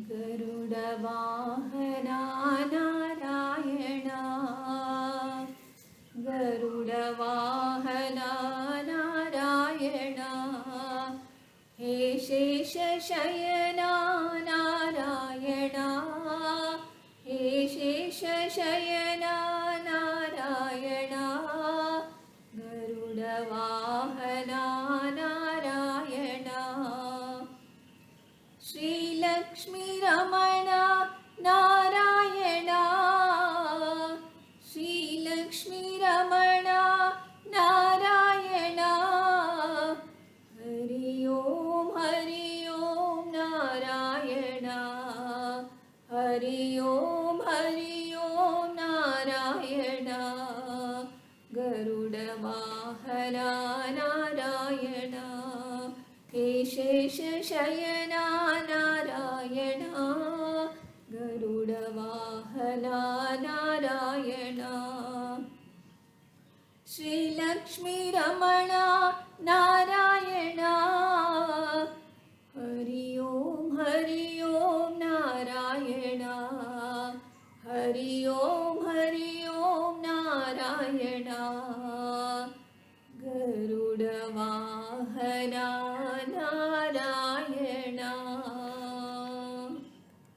गरुडवाहना नारायण गरुडवाहना नारायण हे शेषशयना नारायण हे शेषशयना नारायण गरुडवाहना नारायण श्रीलक्ष्मीरमण नारायण श्रीलक्ष्मीरमण नारायण हरि ओम नारायण हरि ओम नारायण गरुडवाहना नारायण हे शेषशयना नारायण गरुडवाहना नारायण श्रीलक्ष्मीरमण नारायण हरि ओम नारायण हरि ओम नारायण